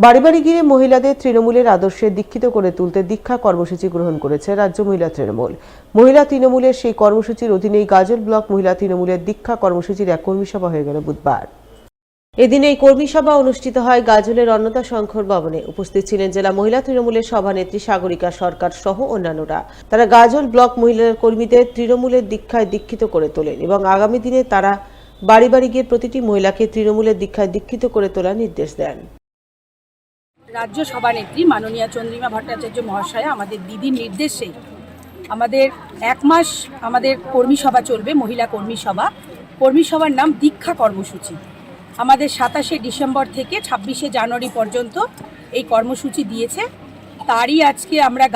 বাড়ি বাড়ি গিয়ে মহিলাদের তৃণমূলের আদর্শে দীক্ষিত করে তুলতে দীক্ষা কর্মসূচি গ্রহণ করেছে রাজ্য মহিলা তৃণমূল। মহিলা তৃণমূলের সেই কর্মসূচির অধীনেই গাজল ব্লক মহিলা তৃণমূলের দীক্ষা কর্মসূচির এক কর্মী সভা হয়ে গেল বুধবার। এদিন এই কর্মী সভা অনুষ্ঠিত হয় গাজলের অন্নদা শঙ্কর ভবনে। উপস্থিত ছিলেন জেলা মহিলা তৃণমূলের সভানেত্রী সাগরিকা সরকার সহ অন্যান্যরা। তারা গাজল ব্লক মহিলা কর্মীদের তৃণমূলের দীক্ষায় দীক্ষিত করে তোলেন এবং আগামী দিনে তারা বাড়ি বাড়ি গিয়ে প্রতিটি মহিলাকে তৃণমূলের দীক্ষায় দীক্ষিত করে তোলার নির্দেশ দেন। রাজ্য সভানেত্রী মাননীয়া চন্দ্রিমা ভট্টাচার্য মহাশয়া আমাদের দিদির নির্দেশে আমাদের এক মাস আমাদের কর্মী সভা চলবে, মহিলা কর্মী সভা। কর্মী সভার নাম দীক্ষা কর্মসূচি। আমাদের 27শে ডিসেম্বর থেকে 26শে জানুয়ারি পর্যন্ত এই কর্মসূচি দিয়েছে। তারই আজকে আমরা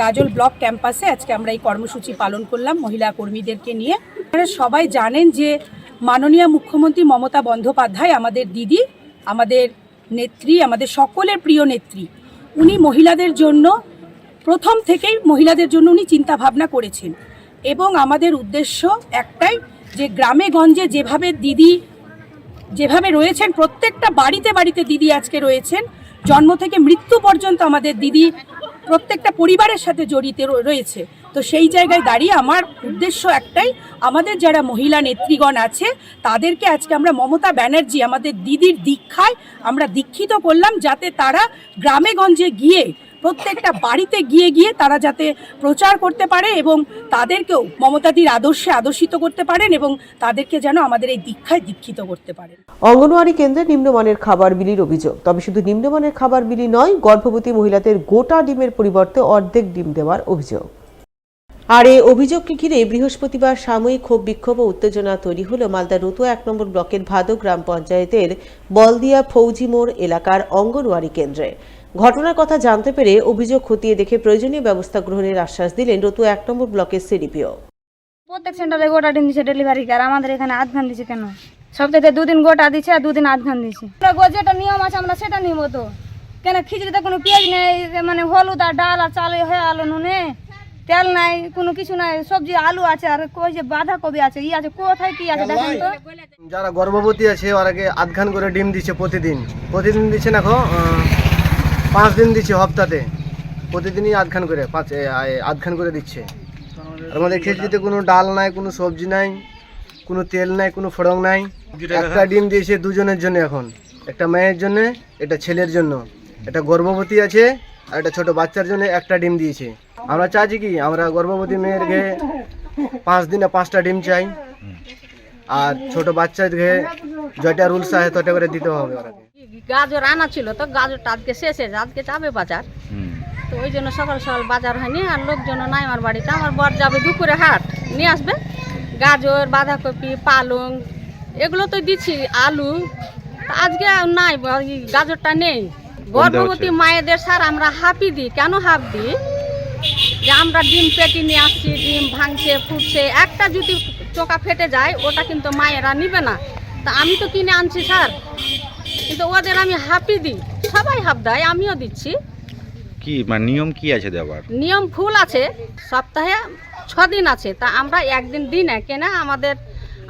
গাজল ব্লক ক্যাম্পাসে আজকে আমরা এই কর্মসূচি পালন করলাম মহিলা কর্মীদেরকে নিয়ে। আপনারা সবাই জানেন যে মাননীয় মুখ্যমন্ত্রী মমতা বন্দ্যোপাধ্যায় আমাদের দিদি, আমাদের নেত্রী, আমাদের সকলের প্রিয় নেত্রী। উনি মহিলাদের জন্য প্রথম থেকেই মহিলাদের জন্য উনি চিন্তা ভাবনা করেছেন এবং আমাদের উদ্দেশ্য একটাই যে গ্রামে গঞ্জে যেভাবে রয়েছেন, প্রত্যেকটা বাড়িতে বাড়িতে দিদি আজকে রয়েছেন। জন্ম থেকে মৃত্যু পর্যন্ত আমাদের দিদি প্রত্যেকটা পরিবারের সাথে জড়িত রয়েছে। তো সেই জায়গায় দাঁড়িয়ে আমার উদ্দেশ্য একটাই, আমাদের যারা মহিলা নেত্রীগণ আছে তাদেরকে আজকে আমরা মমতা ব্যানার্জি আমাদের দিদির দীক্ষায় আমরা দীক্ষিত করলাম, যাতে তারা গ্রামে গঞ্জে গিয়ে প্রত্যেকটা বাড়িতে গিয়ে তারা যাতে প্রচার করতে পারে এবং তাদেরকেও মমতাদির আদর্শে আদর্শিত করতে পারেন এবং তাদেরকে যেন আমাদের এই দীক্ষায় দীক্ষিত করতে পারেন। অঙ্গনওয়াড়ি কেন্দ্রে নিম্নমানের খাবার বিলির অভিযোগ। তবে শুধু নিম্নমানের খাবার বিলি নয়, গর্ভবতী মহিলাদের গোটা ডিমের পরিবর্তে অর্ধেক ডিম দেওয়ার অভিযোগ। আর এই অভিযোগকে ঘিরে বৃহস্পতিবার সাময়িক ক্ষোভ বিক্ষোভ ও উত্তেজনা তৈরি হলো মালদা রতুয়া 1 নম্বর ব্লকের ভাদো গ্রাম পঞ্চায়েতের বলদিয়া ফৌজি মোড় এলাকার অঙ্গনওয়াড়ি কেন্দ্রে। ঘটনার কথা জানতে পেরে অভিযোগ খতিয়ে দেখে প্রয়োজনীয় ব্যবস্থা গ্রহণের আশ্বাস দিলেন রতুয়া 1 নম্বর ব্লকের সিডিপিও। প্রত্যেক সেন্টারে গোটা ডিম দিচ্ছে ডেলিভারি, আর আমাদের এখানে আধ ঘান দিচ্ছে কেন? সপ্তাহে 2 দিন গোটা দিচ্ছে আর 2 দিন আধ ঘান দিচ্ছে। যেটা নিয়ম আছে আমরা সেটা নিব তো। কেন খিচুড়িতে কোনো পেঁয়াজ নেই, মানে হলুদ আর ডাল আর চাল হয়ে আলো নুনে, তেল নাই, কোনো কিছু নাই, সবজি আলু আছে আর কই যে বাঁধাকপি আছে, আছে কোথায় কি আছে দেখেন তো। যারা গর্ভবতী আছে ওরাকে আধখান করে ডিম দিচ্ছে প্রতিদিন দিচ্ছে না, 5 দিন দিচ্ছে সপ্তাহে, প্রতিদিনই আধখান করে দিচ্ছে। আর আমাদের খিচুড়িতে কোনো ডাল নাই, কোনো সবজি নাই, কোনো তেল নাই, কোনো ফোড়ন নাই। একটা ডিম দিয়েছে 2 জনের জন্য, এখন একটা মেয়ের জন্য, এটা ছেলের জন্য, এটা গর্ভবতী আছে আর একটা ছোট বাচ্চার জন্য একটা ডিম দিয়েছে। আমরা চাইছি কি, আমরা গর্ভবতী মেয়েরকে 5 দিনে 5টা ডিম চাই, আর ছোট বাচ্চাকে যেটা রুলস আছে তটা করে দিতে হবে। গাজর আনা ছিল, তো গাজরটা আজকে শেষ হয়েছে, আজকে যাবে বাজার, তো ওই জন্য সকাল সকাল বাজার হয়নি আর লোকজন নাই আমার বাড়িতে। আমার বর যাবে দুপুরে হাট নিয়ে আসবে গাজর, বাঁধাকপি, পালং, এগুলো তো দিচ্ছি, আলু। আজকে নাই, গাজরটা নেই। গর্ভবতী মায়েদের স্যার আমরা হাফি দিই। কেন হাফ দিই? যে আমরা ডিম পেটি নিয়ে আসছি, ডিম ভাঙছে ফুটছে, একটা যদি চোকা ফেটে যায় ওটা কিন্তু মায়েরা নিবে না। তা আমি তো কিনে আনছি স্যার, কিন্তু ওদের আমি হাফি দিই। সবাই হাফ দেয়, আমিও দিচ্ছি। কি মানে নিয়ম কি আছে দেওয়ার? নিয়ম ফুল আছে, সপ্তাহে 6 দিন আছে। তা আমরা একদিন দিই না, কেন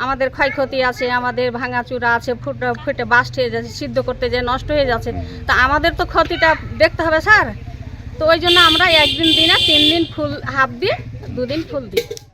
আমাদের ক্ষয়ক্ষতি আছে, আমাদের ভাঙাচুরা আছে, ফুটে বাস্ট হয়ে যাচ্ছে, সিদ্ধ করতে যেয়ে নষ্ট হয়ে যাচ্ছে। তা আমাদের তো ক্ষতিটা দেখতে হবে স্যার। তো ওই জন্য আমরা একদিন দিই না, 3 দিন ফুল হাফ দিই, 2 দিন ফুল দিই।